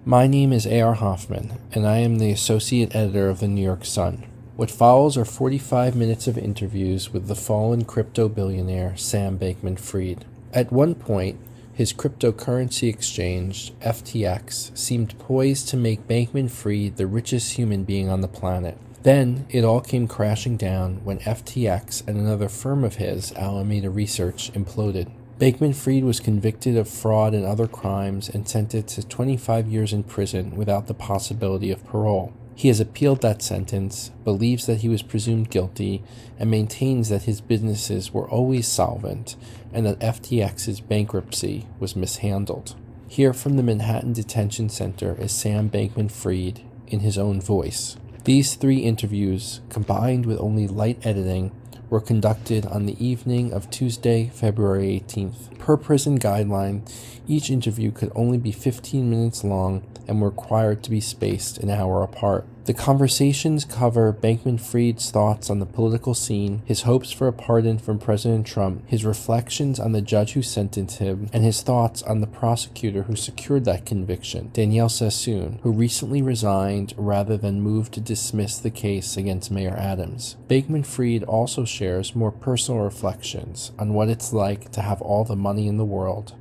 My name is A.R. Hoffman, and I am the associate editor of the New York Sun. What follows are 45 minutes of interviews with the fallen crypto billionaire Sam Bankman-Fried. At one point, his cryptocurrency exchange, FTX, seemed poised to make Bankman-Fried the richest human being on the planet. Then, it all came crashing down when FTX and another firm of his, Alameda Research, imploded. Bankman-Fried was convicted of fraud and other crimes and sentenced to 25 years in prison without the possibility of parole. He has appealed that sentence, believes that he was presumed guilty, and maintains that his businesses were always solvent and that FTX's bankruptcy was mishandled. Here from the Manhattan Detention Center is Sam Bankman-Fried in his own voice. These 3 interviews, combined with only light editing, were conducted on the evening of Tuesday, February 18th. Per prison guideline, each interview could only be 15 minutes long and were required to be spaced an hour apart. The conversations cover Bankman-Fried's thoughts on the political scene, his hopes for a pardon from President Trump, his reflections on the judge who sentenced him, and his thoughts on the prosecutor who secured that conviction, Danielle Sassoon, who recently resigned rather than moved to dismiss the case against Mayor Adams. Bankman-Fried also shares more personal reflections on what it's like to have all the money in the world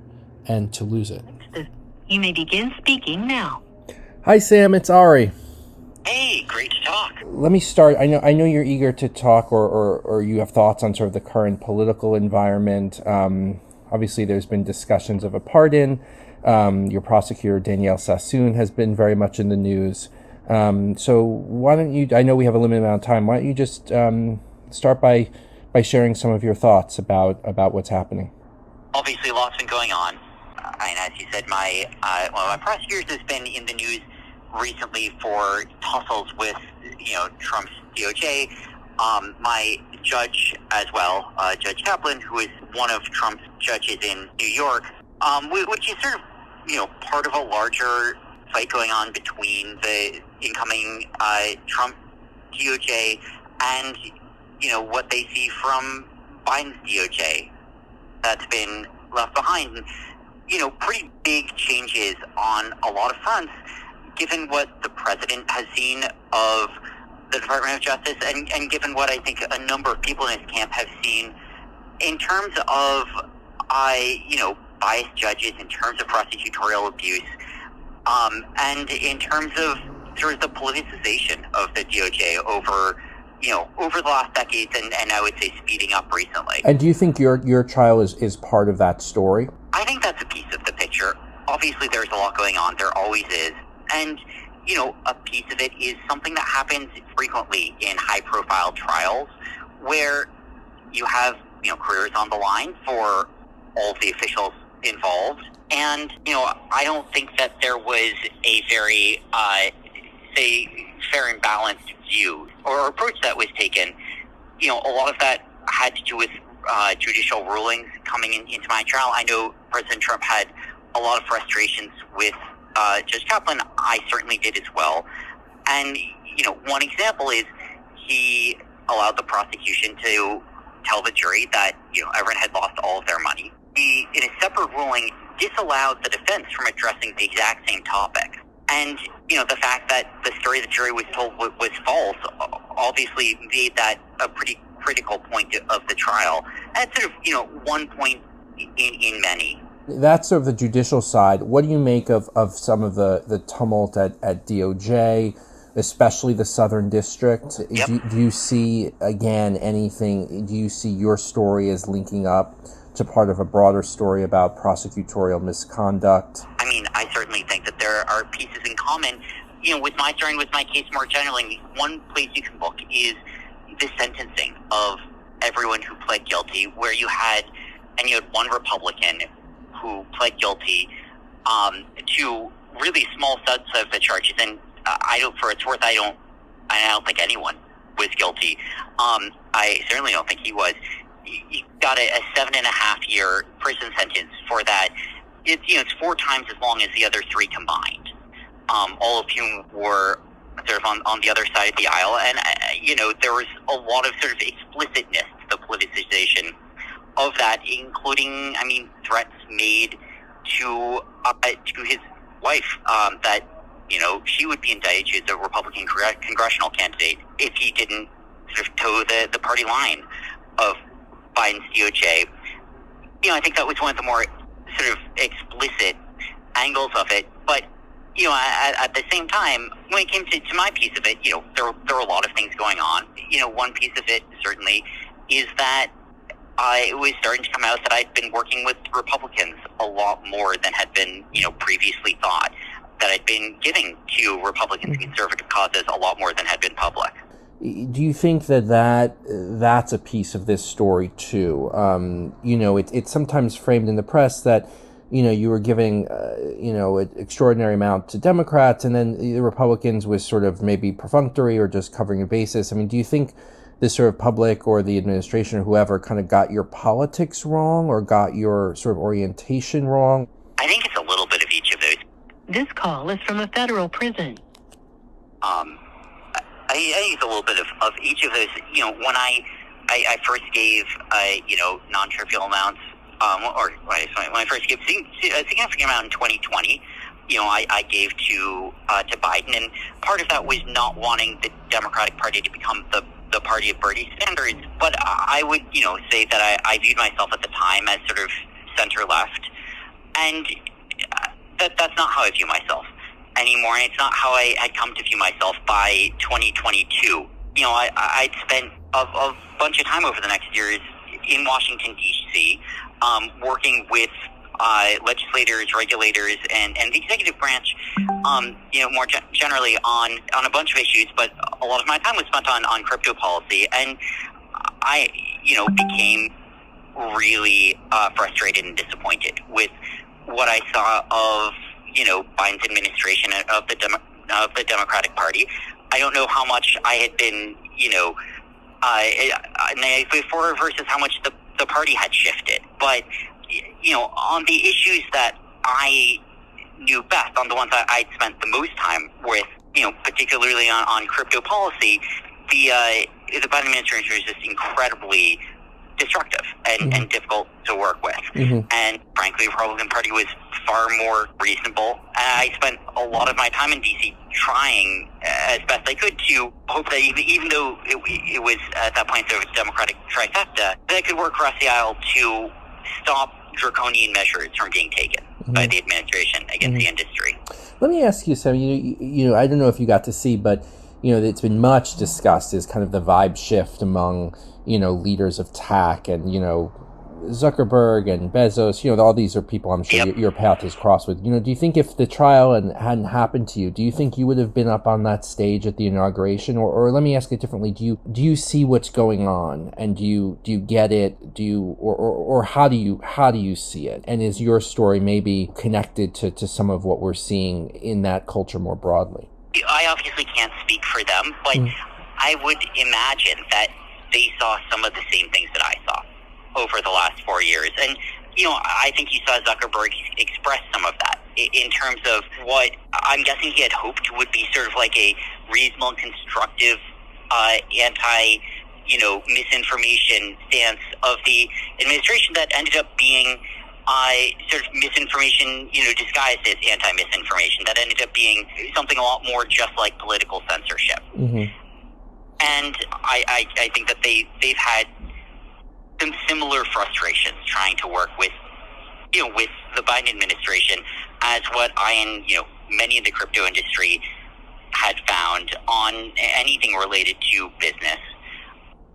and to lose it. You may begin speaking now. Hi, Sam. It's Ari. Hey, great to talk. Let me start. I know you're eager to talk, or you have thoughts on sort of the current political environment. Obviously, there's been discussions of a pardon. Your prosecutor, Danielle Sassoon, has been very much in the news. So why don't you? I know we have a limited amount of time. Why don't you just start by sharing some of your thoughts about what's happening? Obviously, lots been going on. And as you said, my prosecutors has been in the news recently for tussles with, Trump's DOJ. My judge as well, Judge Kaplan, who is one of Trump's judges in New York, which is sort of, part of a larger fight going on between the incoming Trump DOJ and, what they see from Biden's DOJ that's been left behind. And, pretty big changes on a lot of fronts, given what the president has seen of the Department of Justice and given what I think a number of people in his camp have seen in terms of, biased judges, in terms of prosecutorial abuse, and in terms of sort of the politicization of the DOJ over the last decades and I would say speeding up recently. And do you think your trial is part of that story? I think that's a piece of the picture. Obviously, there's a lot going on. There always is. And, a piece of it is something that happens frequently in high-profile trials where you have, careers on the line for all of the officials involved. And, I don't think that there was a very, fair and balanced view or approach that was taken. A lot of that had to do with judicial rulings coming into my trial. I know President Trump had a lot of frustrations with Judge Kaplan. I certainly did as well. And, one example is he allowed the prosecution to tell the jury that, everyone had lost all of their money. He, in a separate ruling, disallowed the defense from addressing the exact same topic. And, the fact that the story the jury was told was false obviously made that a pretty critical point of the trial. And it's sort of, one point in many. That's sort of the judicial side. What do you make of some of the tumult at DOJ, especially the Southern District? Yep. Do you see, again, anything, do you see your story as linking up to part of a broader story about prosecutorial misconduct? I mean, I certainly think that there are pieces in common. With my story and with my case more generally, one place you can look is the sentencing of everyone who pled guilty, where you had one Republican who pled guilty to really small sets of the charges, and for its worth, I don't think anyone was guilty. I certainly don't think he was. He got a 7.5-year prison sentence for that. It's 4 times as long as the other 3 combined, all of whom were sort of on the other side of the aisle. And, there was a lot of sort of explicitness to the politicization of that, including, threats made to his wife that she would be indicted. She's a Republican congressional candidate if he didn't sort of toe the party line of Biden's DOJ. I think that was one of the more sort of explicit angles of it. But, at the same time, when it came to my piece of it, there were a lot of things going on. One piece of it certainly is that it was starting to come out that I'd been working with Republicans a lot more than had been, previously thought, that I'd been giving to Republicans and conservative causes a lot more than had been public. Do you think that's a piece of this story too? It's sometimes framed in the press that, you were giving, an extraordinary amount to Democrats, and then the Republicans was sort of maybe perfunctory or just covering a basis. I mean, do you think the sort of public or the administration or whoever kind of got your politics wrong or got your sort of orientation wrong? I think it's a little bit of each of those. This call is from a federal prison. I think it's a little bit of each of those. When I first gave, non-trivial amounts, when I first gave a significant amount in 2020, I gave to Biden, and part of that was not wanting the Democratic Party to become the party of Bernie Sanders, but I would, say that I viewed myself at the time as sort of center-left, and that's not how I view myself anymore, and it's not how I had come to view myself by 2022. I'd spent a bunch of time over the next years in Washington, D.C., working with legislators, regulators, and the executive branch, more generally on a bunch of issues, but a lot of my time was spent on crypto policy, and I, became really frustrated and disappointed with what I saw of, Biden's administration of the Democratic Party. I don't know how much I had been, before versus how much the party had shifted, but on the issues that I knew best, on the ones that I'd spent the most time with, particularly on crypto policy, the Biden administration was just incredibly destructive and difficult to work with. And frankly, the Republican Party was far more reasonable. And I spent a lot of my time in D.C. trying as best I could to hope that even though it was at that point sort of a Democratic trifecta, that I could work across the aisle to stop draconian measures from being taken by the administration against the industry. Let me ask you something. I don't know if you got to see, but it's been much discussed as kind of the vibe shift among leaders of tech and Zuckerberg and Bezos. All these are people I'm sure your path is crossed with. Do you think if the trial hadn't happened to you, do you think you would have been up on that stage at the inauguration? Or let me ask it differently. Do you see what's going on, and do you get it? Or how do you see it? And is your story maybe connected to some of what we're seeing in that culture more broadly? I obviously can't speak for them, but I would imagine that they saw some of the same things that I saw over the last 4 years. And, I think you saw Zuckerberg express some of that in terms of what I'm guessing he had hoped would be sort of like a reasonable and constructive misinformation stance of the administration that ended up being sort of misinformation, disguised as anti-misinformation, that ended up being something a lot more just like political censorship. And I think that they've had some similar frustrations trying to work with, with the Biden administration as what I and, many in the crypto industry had found on anything related to business,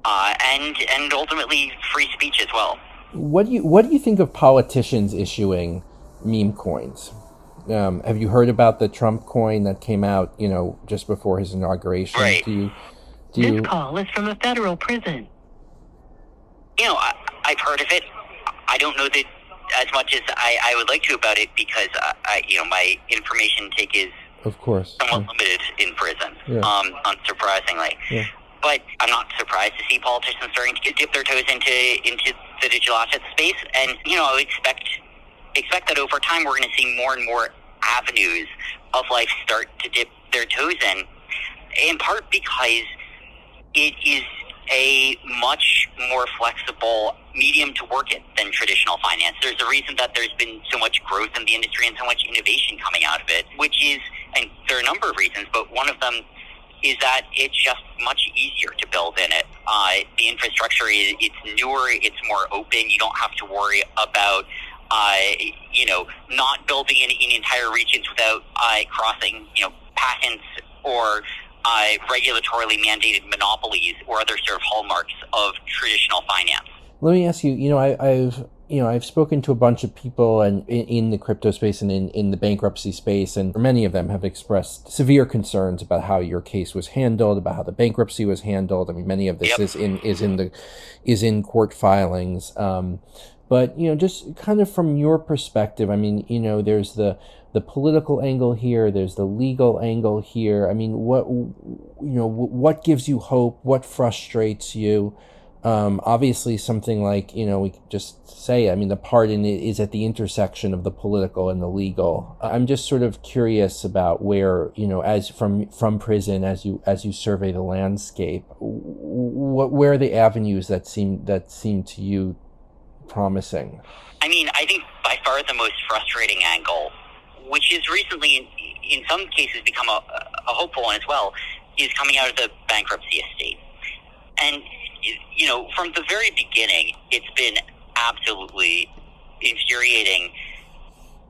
and ultimately free speech as well. What do you think of politicians issuing meme coins? Have you heard about the Trump coin that came out, just before his inauguration? Right. This call is from a federal prison. I've heard of it. I don't know that as much as I would like to about it because my information take is of course somewhat limited in prison. Unsurprisingly. But I'm not surprised to see politicians starting to dip their toes into the digital asset space, and I would expect that over time we're going to see more and more avenues of life start to dip their toes in part because it is a much more flexible medium to work in than traditional finance. There's a reason that there's been so much growth in the industry and so much innovation coming out of it, which is, and there are a number of reasons, but one of them is that it's just much easier to build in it. The infrastructure it's newer, it's more open. You don't have to worry about not building in entire regions without crossing patents or regulatorily mandated monopolies or other sort of hallmarks of traditional finance. Let me ask you, I've spoken to a bunch of people and in the crypto space and in the bankruptcy space, and many of them have expressed severe concerns about how your case was handled, about how the bankruptcy was handled. I mean, many of this is in court filings. But just kind of from your perspective, I mean, there's the political angle here, there's the legal angle here. I mean, what gives you hope? What frustrates you? Obviously something like, we could just say, I mean, the pardon is at the intersection of the political and the legal. I'm just sort of curious about where, as from prison, as you survey the landscape, where are the avenues that seem to you promising? I mean, I think by far the most frustrating angle, which has recently in some cases become a hopeful one as well, is coming out of the bankruptcy estate. And from the very beginning, it's been absolutely infuriating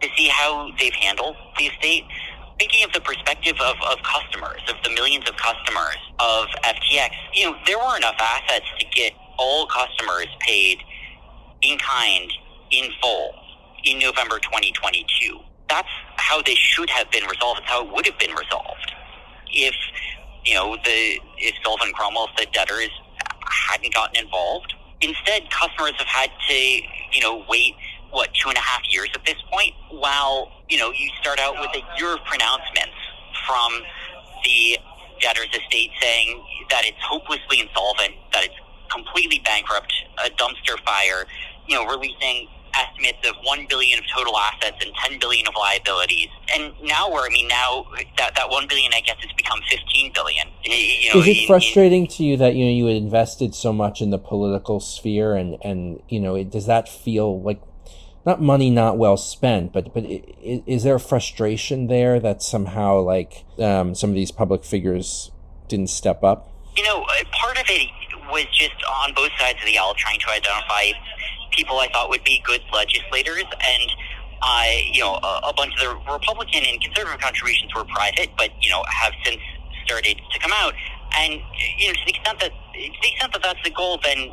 to see how they've handled the estate. Thinking of the perspective of customers, of the millions of customers of FTX, there were enough assets to get all customers paid in kind, in full, in November 2022. That's how they should have been resolved. That's how it would have been resolved. If Sullivan Cromwell, the debtors, hadn't gotten involved. Instead, customers have had to, wait, 2.5 years at this point, while, you start out with a year of pronouncements from the debtor's estate saying that it's hopelessly insolvent, that it's completely bankrupt, a dumpster fire, releasing estimates of $1 billion of total assets and $10 billion of liabilities. And now that $1 billion, I guess, has become $15 billion. Is it frustrating to you that, you had invested so much in the political sphere and does that feel like not money not well spent, but is there a frustration there that somehow some of these public figures didn't step up? Part of it was just on both sides of the aisle trying to identify people I thought would be good legislators, and a bunch of the Republican and conservative contributions were private, but have since started to come out. And to the extent that that's the goal, then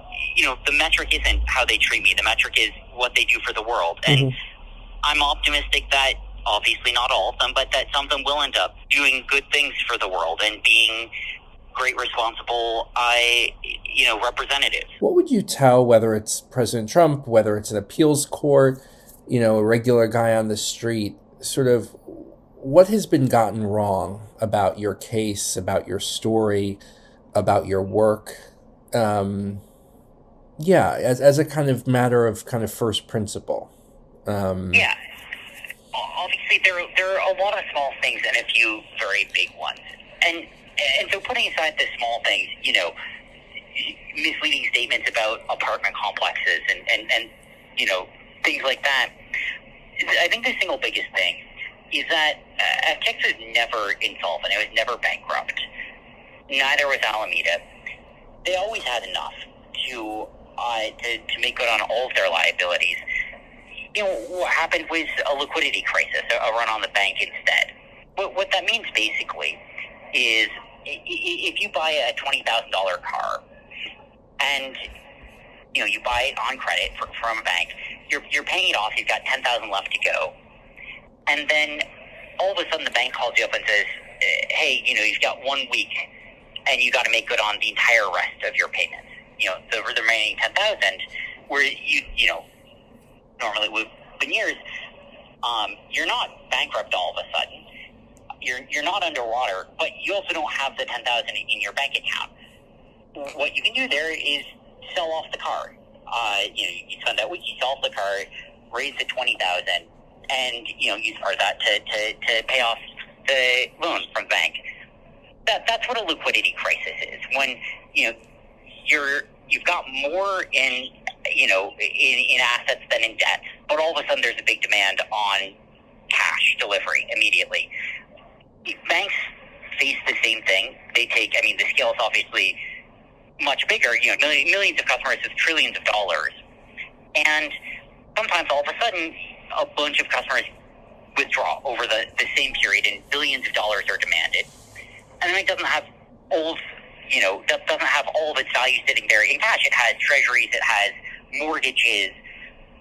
the metric isn't how they treat me. The metric is what they do for the world. And I'm optimistic that obviously not all of them, but that some of them will end up doing good things for the world and being great, responsible, representatives. What would you tell, whether it's President Trump, whether it's an appeals court, a regular guy on the street, sort of what has been gotten wrong about your case, about your story, about your work? As a kind of matter of kind of first principle. Obviously there are a lot of small things and a few very big ones. And so putting aside the small things, misleading statements about apartment complexes and things like that, I think the single biggest thing is that FTX was never insolvent. It was never bankrupt. Neither was Alameda. They always had enough to make good on all of their liabilities. What happened was a liquidity crisis, a run on the bank instead. What that means basically is if you buy a $20,000 car and you buy it on credit from a bank, you're paying it off, you've got $10,000 left to go, and then all of a sudden the bank calls you up and says, hey, you've got 1 week and you got to make good on the entire rest of your payments. The remaining $10,000, where normally would have been years, you're not bankrupt all of a sudden. You're not underwater, but you also don't have the $10,000 in your bank account. What you can do there is sell off the car. You spend that week, you sell off the car, raise the $20,000, and use part of that to pay off the loan from the bank. That's what a liquidity crisis is. When you've got more in assets than in debt, but all of a sudden there's a big demand on cash delivery immediately. Banks face the same thing. They take, I mean, the scale is obviously much bigger, millions of customers with trillions of dollars. And sometimes all of a sudden, a bunch of customers withdraw over the same period and billions of dollars are demanded. And then it doesn't have all of, doesn't have all of its value sitting there in cash. It has treasuries, it has mortgages.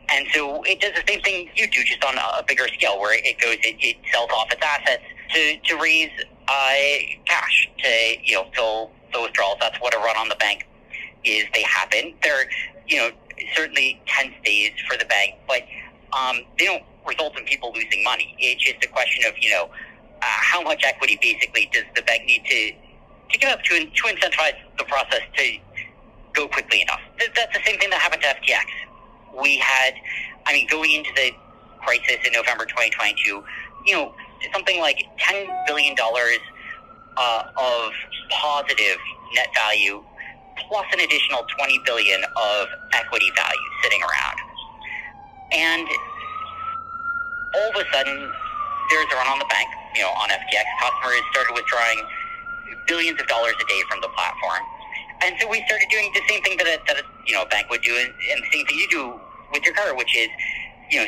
And so it does the same thing you do, just on a bigger scale, where it sells off its assets to raise cash to, fill the withdrawals. That's what a run on the bank is. They happen. They're, certainly tense days for the bank, but they don't result in people losing money. It's just a question of, how much equity basically does the bank need to give up to incentivize the process to go quickly enough. That's the same thing that happened to FTX. We had, going into the crisis in November 2022, something like $10 billion of positive net value, plus an additional $20 billion of equity value sitting around. And all of a sudden, there's a run on the bank, on FTX. Customers started withdrawing billions of dollars a day from the platform. And so we started doing the same thing that a bank would do, and the same thing you do with your car, which is,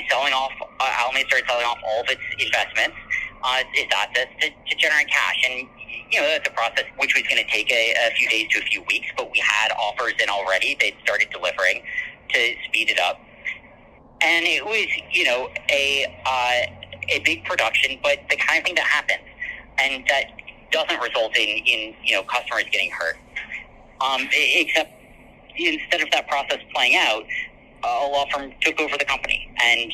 selling off, Alameda started selling off all of its investments, its assets to generate cash. And, that's a process which was going to take a few days to a few weeks, but we had offers in already. They'd started delivering to speed it up. And it was, a big production, but the kind of thing that happens, and that doesn't result in customers getting hurt. Except instead of that process playing out, a law firm took over the company and,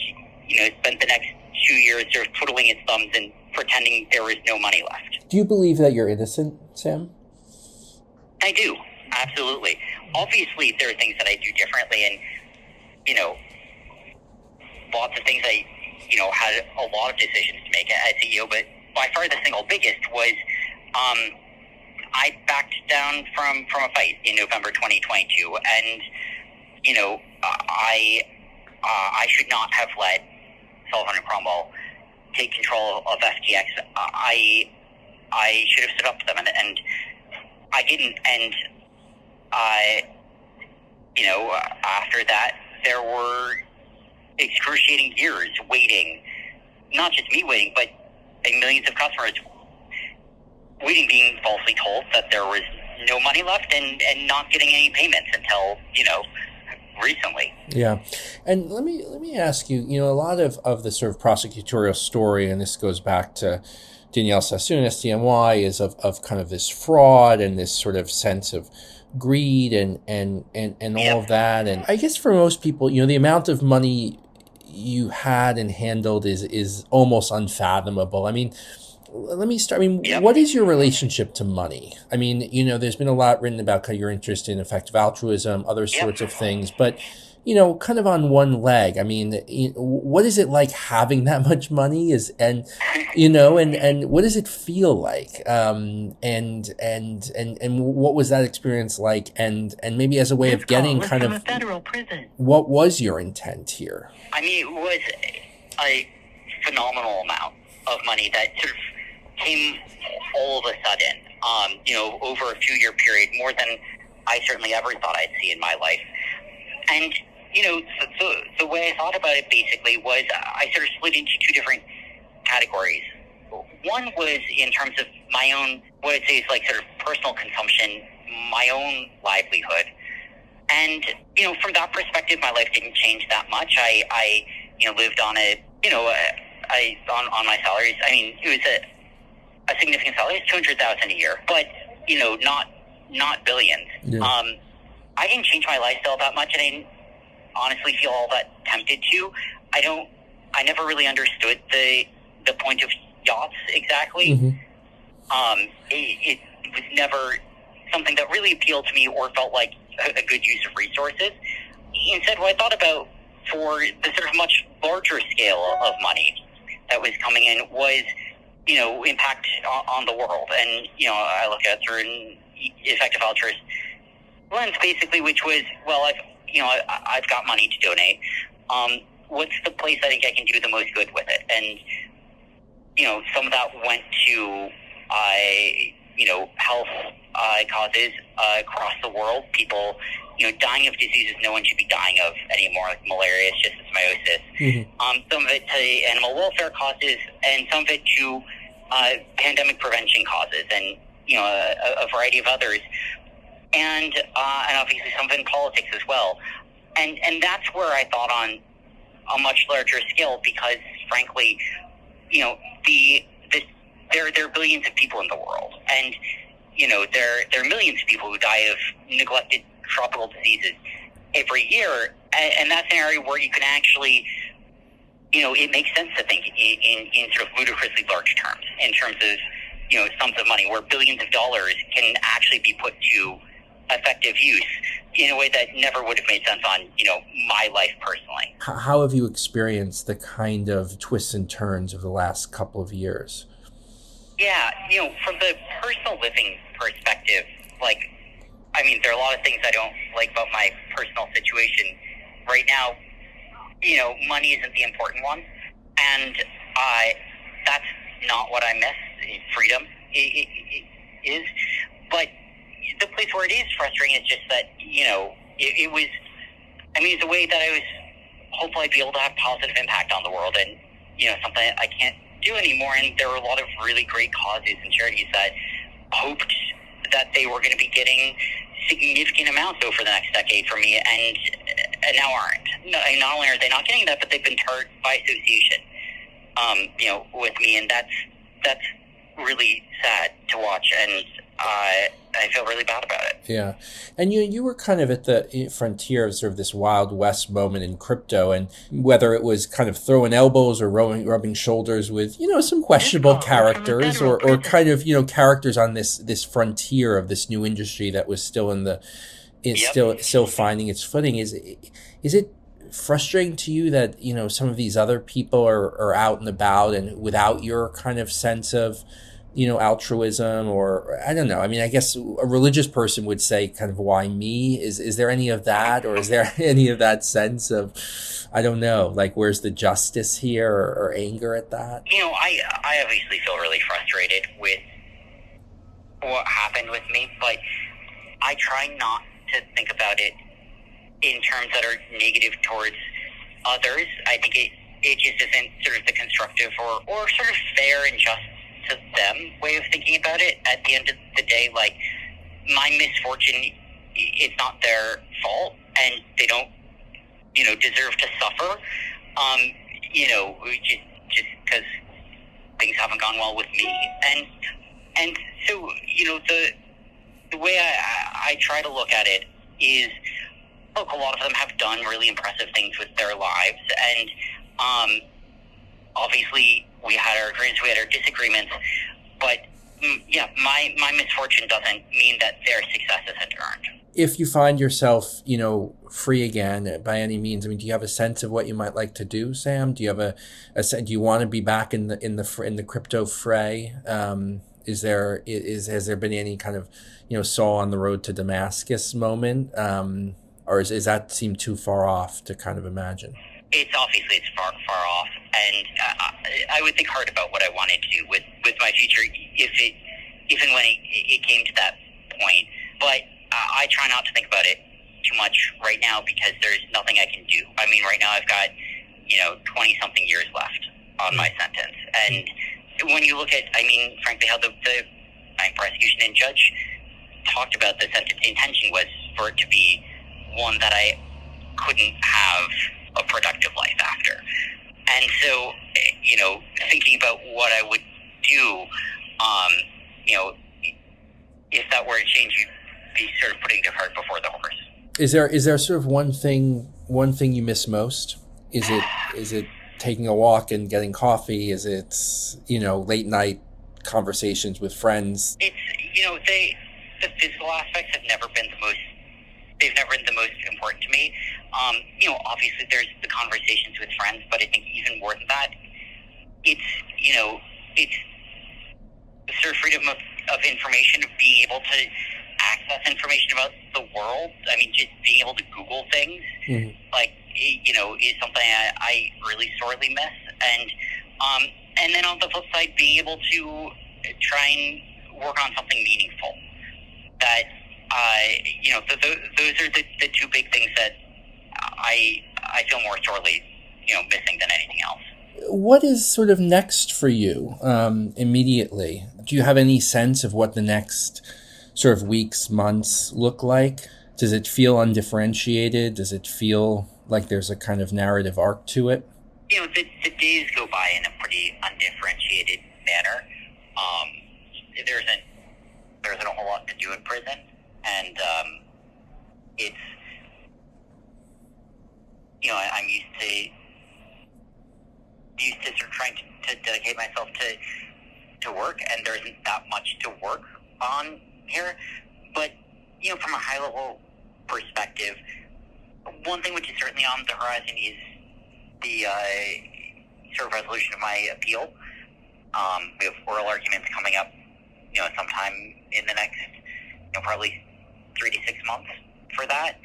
spent the next 2 years sort of twiddling its thumbs and pretending there was no money left. Do you believe that you're innocent, Sam? I do, absolutely. Obviously, there are things that I do differently, and, lots of things I, had a lot of decisions to make as CEO, but by far the single biggest was I backed down from a fight in November 2022, and I should not have let Sullivan and Cromwell take control of FTX. I should have stood up to them, and I didn't. And after that, there were excruciating years waiting, not just me waiting, but millions of customers waiting, being falsely told that there was no money left and not getting any payments until, recently. Yeah. And let me ask you, a lot of the sort of prosecutorial story, and this goes back to Danielle Sassoon, SDNY, is of kind of this fraud and this sort of sense of greed and all of that. And I guess for most people, the amount of money you had and handled is almost unfathomable. Let me start. What is your relationship to money? There's been a lot written about kind of your interest in effective altruism, other sorts of things, but, kind of on one leg. What is it like having that much money and what does it feel like? And what was that experience like? And maybe as a way of getting kind of, federal prison. What was your intent here? It was a phenomenal amount of money that sort of came all of a sudden, over a few-year period, more than I certainly ever thought I'd see in my life. And, the way I thought about it basically was I sort of split into two different categories. One was in terms of my own, what I'd say is like sort of personal consumption, my own livelihood. And, from that perspective, my life didn't change that much. I lived on on my salaries. It was a significant salary. It's $200,000 a year, but not billions. Yeah. I didn't change my lifestyle that much, and I didn't honestly feel all that tempted to. I never really understood the point of yachts exactly. Mm-hmm. It was never something that really appealed to me or felt like a good use of resources. Instead, what I thought about for the sort of much larger scale of money that was coming in was, impact on the world. And, I look at it through an effective altruist lens, basically, which was, well, I've got money to donate. What's the place I think I can do the most good with it? And, some of that went to health causes across the world. People, dying of diseases no one should be dying of anymore, like malaria, schistosomiasis. Mm-hmm. Some of it to animal welfare causes, and some of it to pandemic prevention causes, and a variety of others, and obviously some of it in politics as well. And that's where I thought on a much larger scale, because frankly, there are billions of people in the world, and there are millions of people who die of neglected tropical diseases every year, and that's an area where you can actually, it makes sense to think in sort of ludicrously large terms, in terms of sums of money, where billions of dollars can actually be put to effective use in a way that never would have made sense on my life personally. How have you experienced the kind of twists and turns of the last couple of years? Yeah, from the personal living perspective, there are a lot of things I don't like about my personal situation right now. Money isn't the important one, and that's not what I miss. Freedom is, but the place where it is frustrating is just that, it was, it's a way that I was hopeful I'd be able to have positive impact on the world, and, something I can't do anymore. And there were a lot of really great causes and charities that hoped that they were going to be getting significant amounts over the next decade for me, and now aren't. Not only are they not getting that, but they've been tarred by association, with me, and that's really sad to watch, and I feel really bad about it. Yeah. And you were kind of at the frontier of sort of this Wild West moment in crypto, and whether it was kind of throwing elbows or rubbing shoulders with, some questionable characters, or kind of, characters on this frontier of this new industry that was still still finding its footing. Is it frustrating to you that, some of these other people are out and about, and without your kind of sense of, altruism, or I don't know. I guess a religious person would say kind of, why me? Is there any of that, or is there any of that sense of, I don't know, where's the justice here, or anger at that? I obviously feel really frustrated with what happened with me, but I try not to think about it in terms that are negative towards others. I think it just isn't sort of the constructive or sort of fair and just to them way of thinking about it. At the end of the day, my misfortune, it's not their fault, and they don't, deserve to suffer, just because things haven't gone well with me. And so, the way I try to look at it is, look, a lot of them have done really impressive things with their lives, and obviously we had our agreements, we had our disagreements, but my misfortune doesn't mean that their success isn't earned. If you find yourself, free again by any means, do you have a sense of what you might like to do, Sam? Do you have do you want to be back in the crypto fray? Has there been any kind of, Saul on the road to Damascus moment? Or is that seem too far off to kind of imagine? It's far off, and I would think hard about what I wanted to do with my future if and when it came to that point. But I try not to think about it too much right now, because there's nothing I can do. Right now I've got 20-something years left on my sentence, and when you look at, frankly, how the prosecution and judge talked about the sentence, the intention was for it to be one that I couldn't have a productive life after. And so, thinking about what I would do, if that were to change, you'd be sort of putting the cart before the horse. Is there sort of one thing you miss most? Is it taking a walk and getting coffee? Is it, late night conversations with friends? It's, the physical aspects have never been they've never been the most important to me. Obviously there's the conversations with friends, but I think even more than that, it's the sort of freedom of information, of being able to access information about the world. Just being able to Google things, is something I really sorely miss. And then on the flip side, being able to try and work on something meaningful. That those are the two big things that I feel more sorely missing than anything else. What is sort of next for you immediately? Do you have any sense of what the next sort of weeks, months look like? Does it feel undifferentiated? Does it feel like there's a kind of narrative arc to it? The days go by in a pretty undifferentiated manner. There isn't a whole lot to do in prison, and it's I'm used to sort of trying to dedicate myself to work, and there isn't that much to work on here. But from a high level perspective, one thing which is certainly on the horizon is the sort of resolution of my appeal. We have oral arguments coming up, sometime in the next, probably 3 to 6 months for that.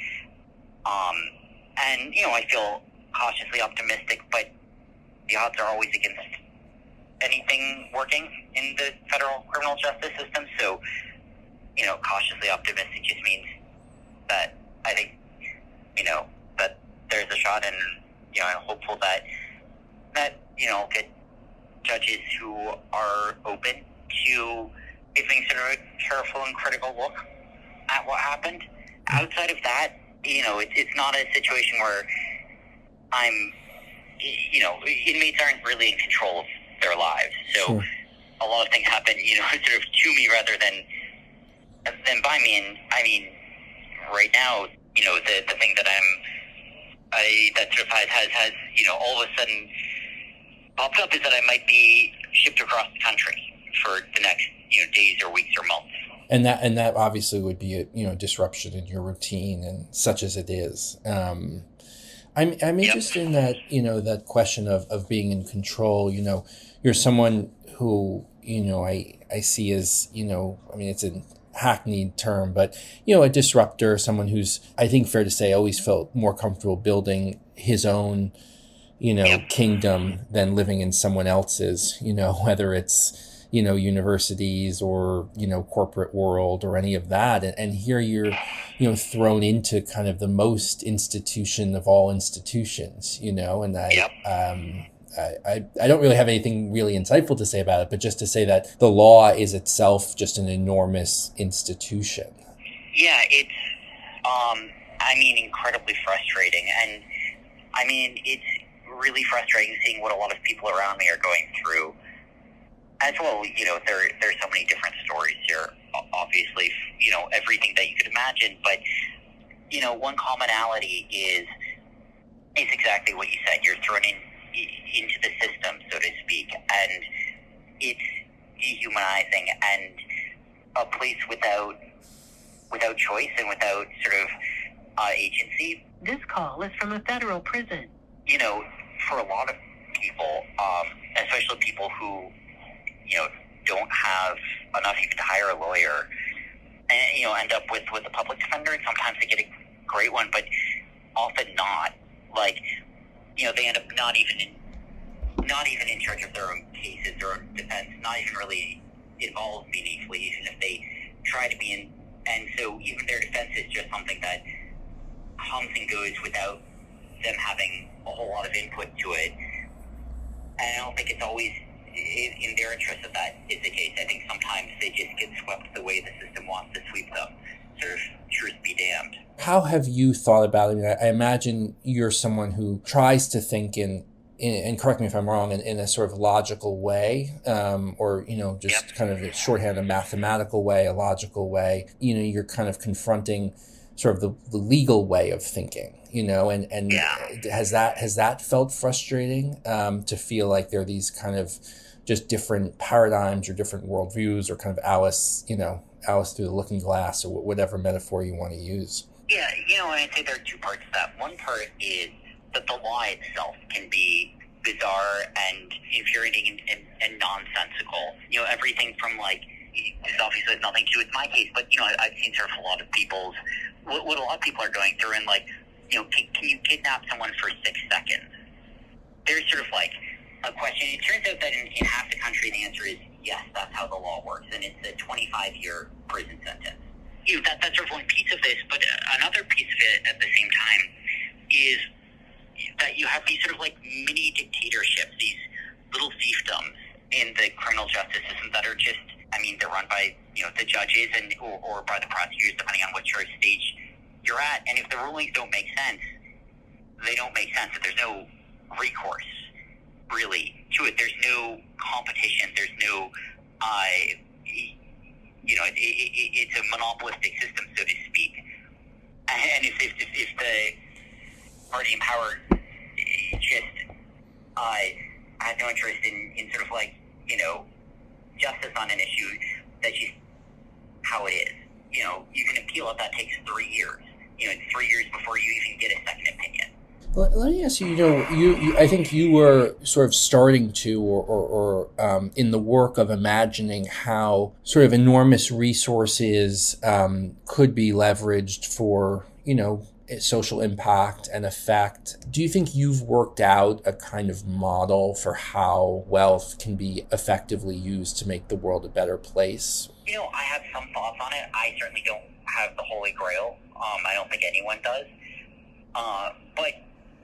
And I feel cautiously optimistic, but the odds are always against anything working in the federal criminal justice system. So, cautiously optimistic just means that I think, that there's a shot, and, I'm hopeful that I'll get judges who are open to giving sort of a careful and critical look at what happened. Outside of that, it's not a situation where I'm, inmates aren't really in control of their lives. So Sure. A lot of things happen, sort of to me rather than by me. And I mean, right now, the thing that that sort of has all of a sudden popped up is that I might be shipped across the country for the next, days or weeks or months. And that obviously would be a disruption in your routine, and such as it is. I'm interested in that, that question of being in control. You're someone who, I see as, it's a hackneyed term, but, a disruptor, someone who's, I think fair to say, always felt more comfortable building his own, kingdom than living in someone else's, whether it's, universities or, corporate world or any of that. And here you're, thrown into kind of the most institution of all institutions, and I don't really have anything really insightful to say about it, but just to say that the law is itself just an enormous institution. Yeah, it's, incredibly frustrating. And, it's really frustrating seeing what a lot of people around me are going through. As well, there's so many different stories here, obviously, everything that you could imagine. But, one commonality is exactly what you said. You're thrown into the system, so to speak, and it's dehumanizing and a place without choice and without sort of agency. This call is from a federal prison. For a lot of people, especially people who, don't have enough even to hire a lawyer, and, end up with a public defender, and sometimes they get a great one, but often not. Like, they end up not even in charge of their own cases, their own defense, not even really involved meaningfully, even if they try to be in. And so even their defense is just something that comes and goes without them having a whole lot of input to it. And I don't think it's always in their interest that that is the case. I think sometimes they just get swept the way the system wants to sweep them. Sort of truth be damned. How have you thought about it? I imagine you're someone who tries to think in and correct me if I'm wrong, in a sort of logical way, or, just kind of a shorthand, a mathematical way, a logical way. You're kind of confronting sort of the legal way of thinking, and has that felt frustrating, to feel like there are these kind of just different paradigms or different worldviews, or kind of Alice through the looking glass, or whatever metaphor you want to use? Yeah, I'd say there are two parts to that. One part is that the law itself can be bizarre and infuriating and nonsensical. Everything from, like, this obviously has nothing to do with my case, but, I've seen sort of a lot of people's, what a lot of people are going through, and, like, can you kidnap someone for 6 seconds? There's sort of, like, a question. It turns out that in half the country, the answer is yes, that's how the law works. And it's a 25 25-year prison sentence. That's sort of one piece of this, but another piece of it at the same time is that you have these sort of like mini dictatorships, these little fiefdoms in the criminal justice system that are just, they're run by, the judges and or by the prosecutors, depending on which stage you're at. And if the rulings don't make sense, they don't make sense. If there's no recourse, really, to it, there's no competition, there's no, it's a monopolistic system, so to speak. And if the party in power just has no interest in sort of like, justice on an issue, that's just how it is. You can appeal if that takes 3 years. It's 3 years before you even get a second opinion. Let me ask you, you I think you were sort of starting to, or in the work of imagining how sort of enormous resources could be leveraged for, social impact and effect. Do you think you've worked out a kind of model for how wealth can be effectively used to make the world a better place? I have some thoughts on it. I certainly don't have the Holy Grail. I don't think anyone does. But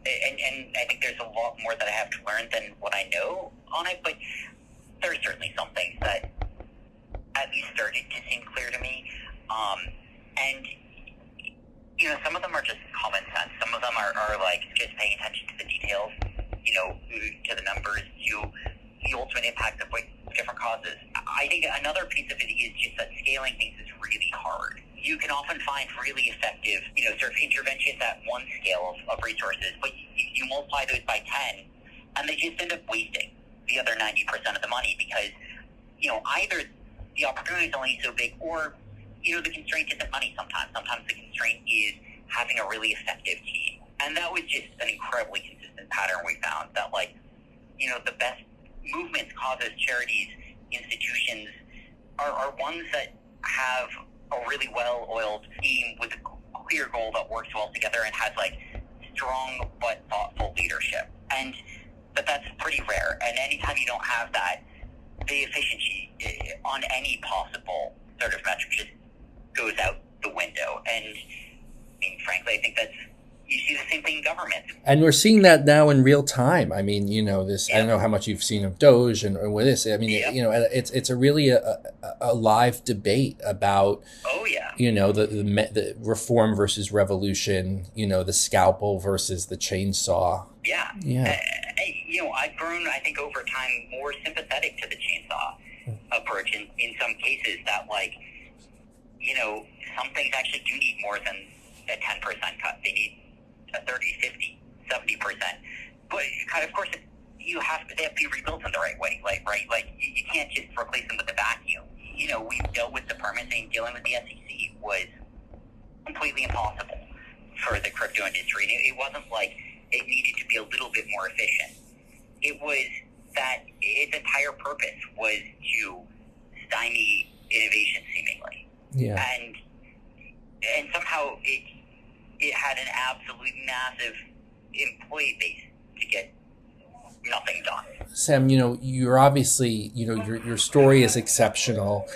I think there's a lot more that I have to learn than what I know on it. But there are certainly some things that at least started to seem clear to me. And some of them are just common sense. Some of them are like just paying attention to the details, to the numbers, to the ultimate impact of different causes. I think another piece of it is just that scaling things is really hard. You can often find really effective, sort of interventions at one scale of resources, but you multiply those by 10, and they just end up wasting the other 90% of the money because, either the opportunity is only so big or, the constraint isn't money sometimes. Sometimes the constraint is having a really effective team. And that was just an incredibly consistent pattern we found that, the best movements, causes, charities, institutions are ones that have a really well-oiled team with a clear goal that works well together and has, strong but thoughtful leadership. And that's pretty rare. And anytime you don't have that, the efficiency on any possible sort of metric just goes out the window. And frankly, I think you see the same thing in government. And we're seeing that now in real time. I don't know how much you've seen of Doge and with this. It's a really a live debate about, the reform versus revolution, the scalpel versus the chainsaw. Yeah. I've grown, I think, over time more sympathetic to the chainsaw approach in some cases that, some things actually do need more than a 10% cut. They need a 30, 50, 70%. But of course, they have to be rebuilt in the right way. You can't just replace them with a vacuum. We've dealt with the permitting, dealing with the SEC was completely impossible for the crypto industry. And it wasn't like it needed to be a little bit more efficient. It was that its entire purpose was to stymie innovation, seemingly. Yeah. And somehow it had an absolute massive employee base to get nothing done. Sam, you're obviously, your story is exceptional.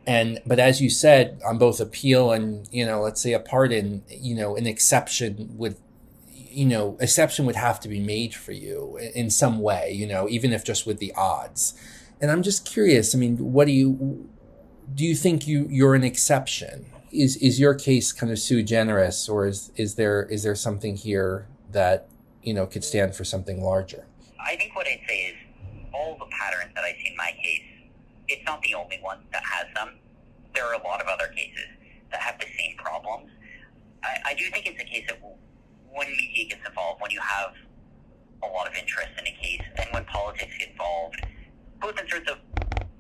But as you said, on both appeal and, let's say a pardon, an exception would have to be made for you in some way, even if just with the odds. And I'm just curious, what do you think you're an exception? Is your case kind of sui generis, or is there something here that, could stand for something larger? I think what I'd say is all the patterns that I see in my case, it's not the only one that has them. There are a lot of other cases that have the same problems. I do think it's a case of when media gets involved, when you have a lot of interest in a case, and when politics get involved, both in terms of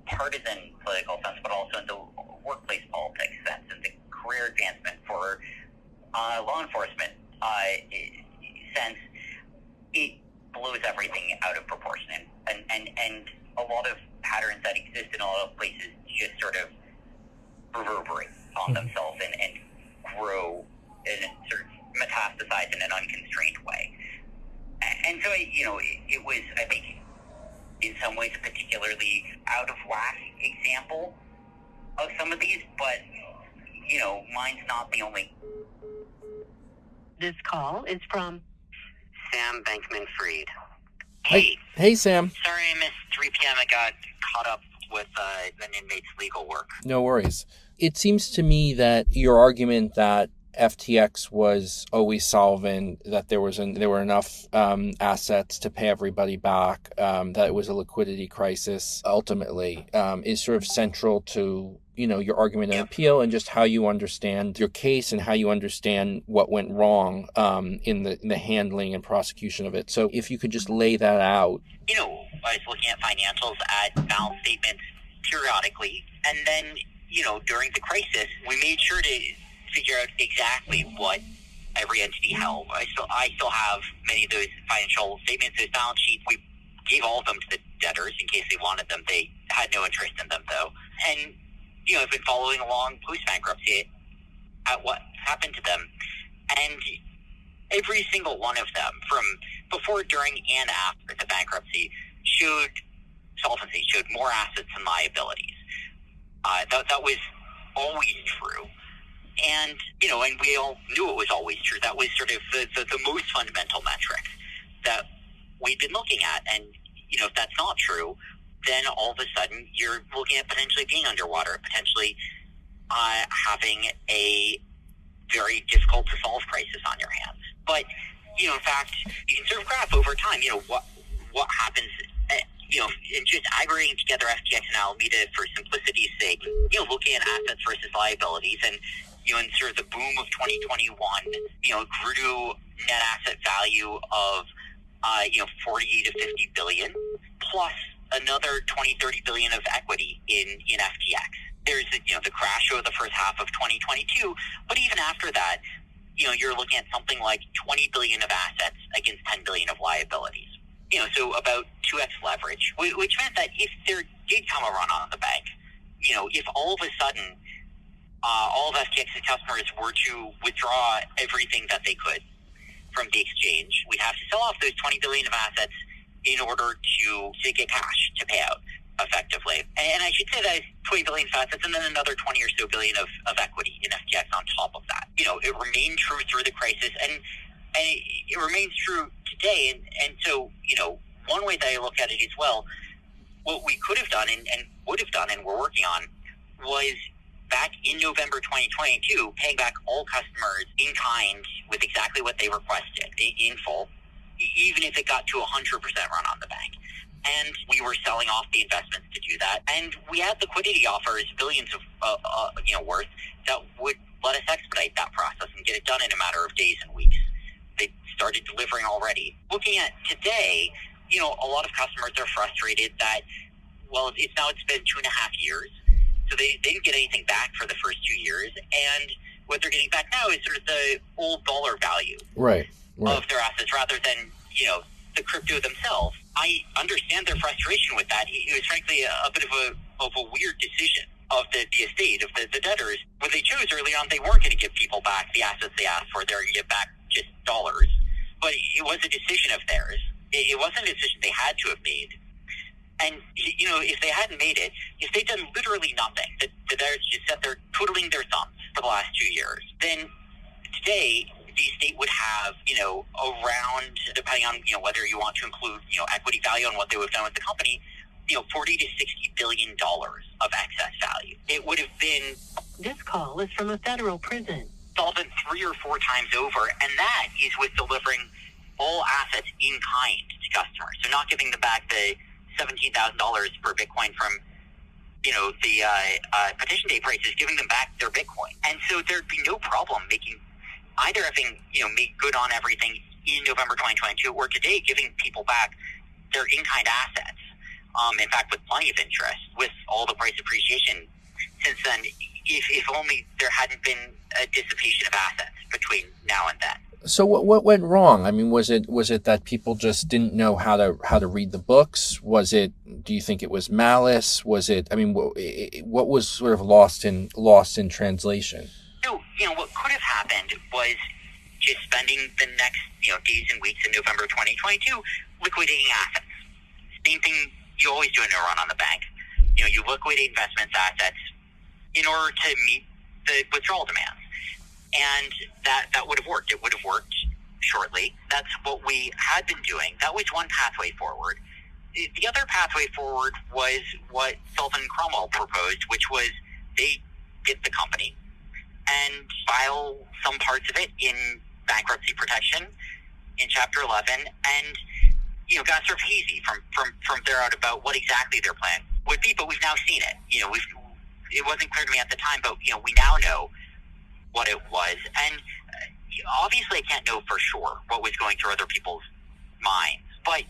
partisan political sense, but also in the workplace politics sense, and the career advancement for law enforcement sense, it blows everything out of proportion. And a lot of patterns that exist in a lot of places just sort of reverberate on themselves and grow and sort of metastasize in an unconstrained way. And so, it was, I think, in some ways a particularly out of whack example of some of these, but, mine's not the only. This call is from Sam Bankman-Fried. Hey, Sam. Sorry I missed 3 p.m. I got caught up with an inmate's legal work. No worries. It seems to me that your argument that FTX was always solvent, that there were enough assets to pay everybody back, that it was a liquidity crisis ultimately, is sort of central to your argument and appeal, and just how you understand your case and how you understand what went wrong in the handling and prosecution of it. So if you could just lay that out. I was looking at financials, at balance statements periodically, and then during the crisis, we made sure to figure out exactly what every entity held. I still have many of those financial statements, those balance sheets. We gave all of them to the debtors in case they wanted them. They had no interest in them, though. And, I've been following along post-bankruptcy at what happened to them. And every single one of them, from before, during, and after the bankruptcy, showed solvency, showed more assets than liabilities. That was always true. And, and we all knew it was always true. That was sort of the most fundamental metric that we've been looking at. And, if that's not true, then all of a sudden you're looking at potentially being underwater, potentially having a very difficult to solve crisis on your hands. But, in fact, you can sort of graph over time, what happens, and just aggregating together FTX and Alameda for simplicity's sake, looking at assets versus liabilities, and, in sort of the boom of 2021, grew to net asset value of, 40 to 50 billion, plus another 20-30 billion of equity in FTX. There's, the crash over the first half of 2022, but even after that, you're looking at something like 20 billion of assets against 10 billion of liabilities. So about 2x leverage, which meant that if there did come a run on the bank, if all of a sudden all of FTX's customers were to withdraw everything that they could from the exchange, we'd have to sell off those 20 billion of assets in order to get cash to pay out effectively. And I should say that 20 billion of assets and then another 20 or so billion of equity in FTX on top of that. It remained true through the crisis, and it remains true today. And so, one way that I look at it as well, what we could have done and would have done and we're working on was back in November 2022, paying back all customers in kind with exactly what they requested in full, even if it got to 100% run on the bank. And we were selling off the investments to do that. And we had liquidity offers, billions of worth, that would let us expedite that process and get it done in a matter of days and weeks. They started delivering already. Looking at today, a lot of customers are frustrated that, it's been 2.5 years, so they didn't get anything back for the first 2 years, and what they're getting back now is sort of the old dollar value of their assets rather than, the crypto themselves. I understand their frustration with that. It was frankly a bit of a weird decision of the estate, of the debtors. When they chose early on, they weren't going to give people back the assets they asked for. They were going to give back just dollars. But it was a decision of theirs. It wasn't a decision they had to have made. And, if they hadn't made it, if they'd done literally nothing, the debtors just sat there twiddling their thumbs for the last 2 years, then today the estate would have, around, depending on, whether you want to include, equity value and what they would have done with the company, $40 to $60 billion of excess value. It would have been... This call is from a federal prison. Solvent 3 or 4 times over, and that is with delivering all assets in kind to customers. So not giving them back the $17,000 per Bitcoin from, the petition day prices, giving them back their Bitcoin. And so there'd be no problem either having, made good on everything in November 2022 or today giving people back their in-kind assets. In fact, with plenty of interest, with all the price appreciation since then, if only there hadn't been a dissipation of assets between now and then. So what went wrong? I mean, was it that people just didn't know how to read the books? Was it? Do you think it was malice? Was it? I mean, what was sort of lost in translation? So what could have happened was just spending the next days and weeks in November 2022 liquidating assets. Same thing you always do in a run on the bank. You liquidate investments, assets. in order to meet the withdrawal demands. And that would have worked. It would have worked shortly. That's what we had been doing. That was one pathway forward. The other pathway forward was what Sullivan and Cromwell proposed, which was they get the company and file some parts of it in bankruptcy protection in Chapter 11, and got sort of hazy from there out about what exactly their plan would be. But we've now seen it. It wasn't clear to me at the time, but we now know what it was, and obviously I can't know for sure what was going through other people's minds, but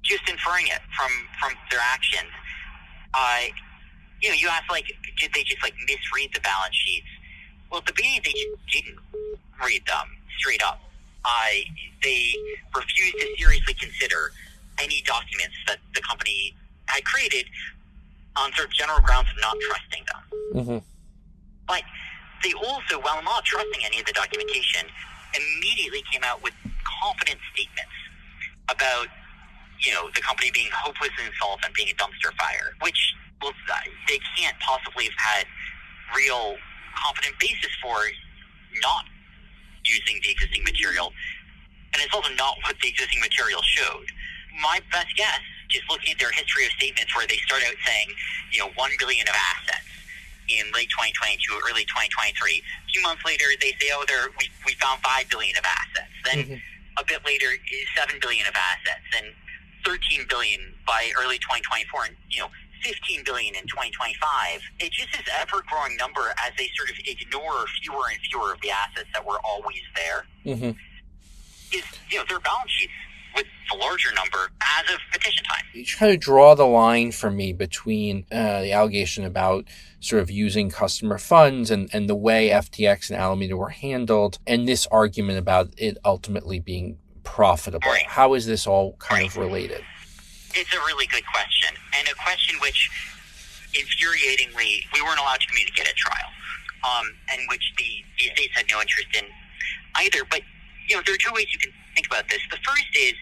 just inferring it from their actions, you asked, did they just misread the balance sheets? Well, at the beginning they just didn't read them straight up. They refused to seriously consider any documents that the company had created on sort of general grounds of not trusting them. Mm-hmm. But they also, while not trusting any of the documentation, immediately came out with confident statements about, the company being hopeless and insolvent, being a dumpster fire, which they can't possibly have had real confident basis for not using the existing material. And it's also not what the existing material showed. My best guess, just looking at their history of statements where they start out saying, $1 billion of assets in late 2022, early 2023. A few months later, they say, we found $5 billion of assets. Then a bit later, $7 billion of assets, and $13 billion by early 2024, and $15 billion in 2025. It just is ever-growing number as they sort of ignore fewer and fewer of the assets that were always there. Mm-hmm. Is their balance sheets with the larger number as of petition time. You try to draw the line for me between the allegation about sort of using customer funds and the way FTX and Alameda were handled, and this argument about it ultimately being profitable. Right. How is this all kind of related? It's a really good question, and a question which, infuriatingly, we weren't allowed to communicate at trial, and which the estates had no interest in either. But, there are two ways you can think about this. The first is,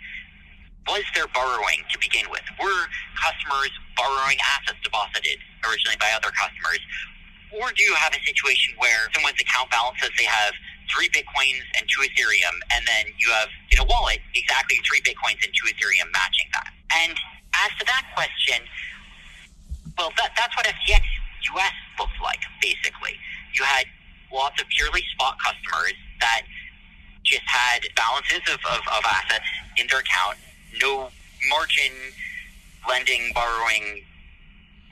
was there borrowing to begin with? Were customers borrowing assets deposited originally by other customers? Or do you have a situation where someone's account balance says they have 3 Bitcoins and 2 Ethereum, and then you have in a wallet exactly 3 Bitcoins and 2 Ethereum matching that? And as to that question, well, that's what FTX US looked like, basically. You had lots of purely spot customers that just had balances of assets in their account, no margin, lending, borrowing,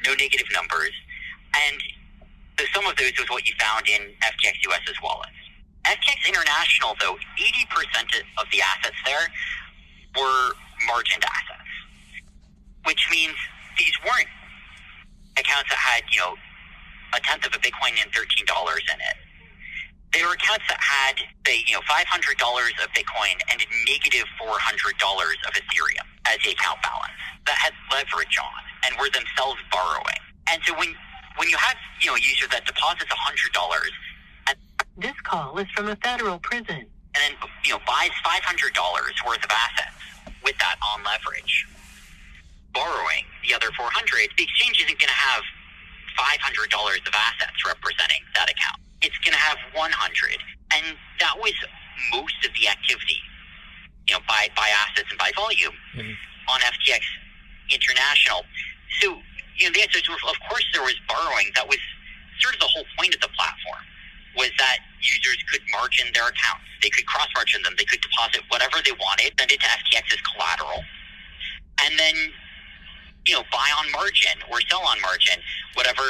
no negative numbers. And the sum of those was what you found in FTX US's wallets. FTX International, though, 80% of the assets there were margined assets, which means these weren't accounts that had, a tenth of a Bitcoin and $13 in it. They were accounts that had, say, $500 of Bitcoin and a negative $400 of Ethereum as the account balance that had leverage on and were themselves borrowing. And so when you have, a user that deposits $100 and This call is from a federal prison. and then, buys $500 worth of assets with that on leverage, borrowing the other $400, the exchange isn't going to have $500 of assets representing that account. It's going to have 100, and that was most of the activity, by assets and by volume on FTX International. So, the answer is, of course, there was borrowing. That was sort of the whole point of the platform, was that users could margin their accounts. They could cross-margin them. They could deposit whatever they wanted, send it to FTX as collateral, and then buy on margin or sell on margin whatever,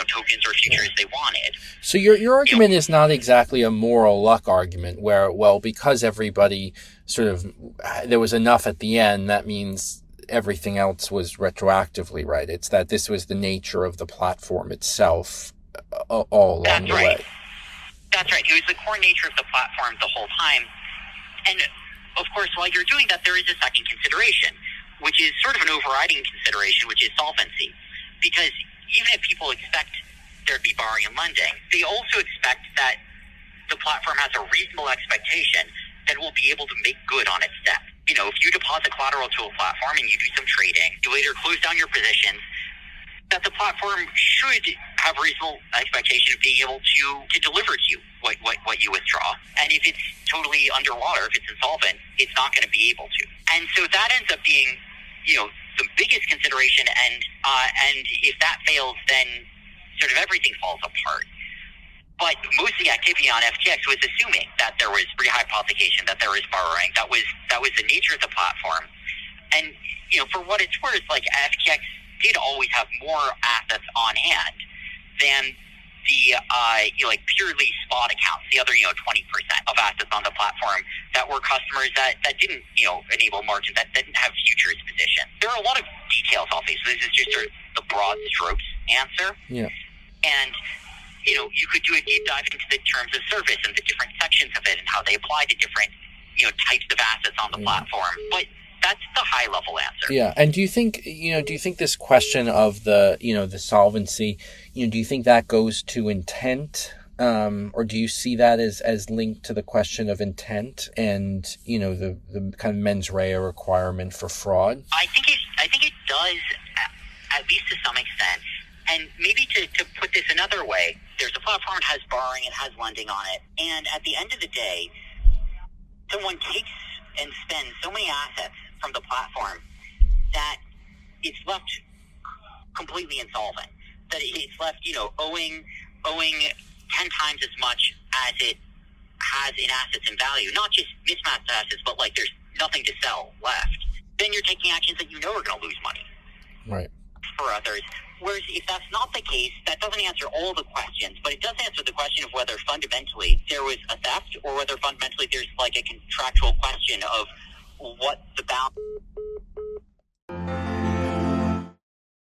tokens or futures they wanted. So your argument is not exactly a moral luck argument where, well, because everybody sort of, there was enough at the end, that means everything else was retroactively right. It's that this was the nature of the platform itself all along the way. That's right. It was the core nature of the platform the whole time. And, of course, while you're doing that, there is a second consideration, which is sort of an overriding consideration, which is solvency. Because even if people expect there to be borrowing and lending, they also expect that the platform has a reasonable expectation that it will be able to make good on its debt. If you deposit collateral to a platform and you do some trading, you later close down your positions, that the platform should have reasonable expectation of being able to deliver to you what you withdraw. And if it's totally underwater, if it's insolvent, it's not going to be able to. And so that ends up being, the biggest consideration. And if that fails, then sort of everything falls apart. But most of the activity on FTX was assuming that there was rehypothecation, that there was borrowing. That was the nature of the platform. And, for what it's worth, like FTX did always have more assets on hand than the purely spot accounts, the other 20% of assets on the platform that were customers that didn't enable margin, that didn't have futures position. There are a lot of details, obviously. This is just sort of the broad strokes answer. Yeah. And you could do a deep dive into the terms of service and the different sections of it and how they apply to different types of assets on the platform. But that's the high level answer. Yeah. And do you think this question of the solvency, do you think that goes to intent? Or do you see that as linked to the question of intent and, the kind of mens rea requirement for fraud? I think it does, at least to some extent. And maybe to put this another way, there's a platform that has borrowing, it has lending on it. And at the end of the day, someone takes and spends so many assets from the platform that it's left completely insolvent. That it's left, owing 10 times as much as it has in assets and value. Not just mismatched assets, but like there's nothing to sell left. Then you're taking actions that are going to lose money. Right. For others. Whereas if that's not the case, that doesn't answer all the questions, but it does answer the question of whether fundamentally there was a theft or whether fundamentally there's like a contractual question of what the balance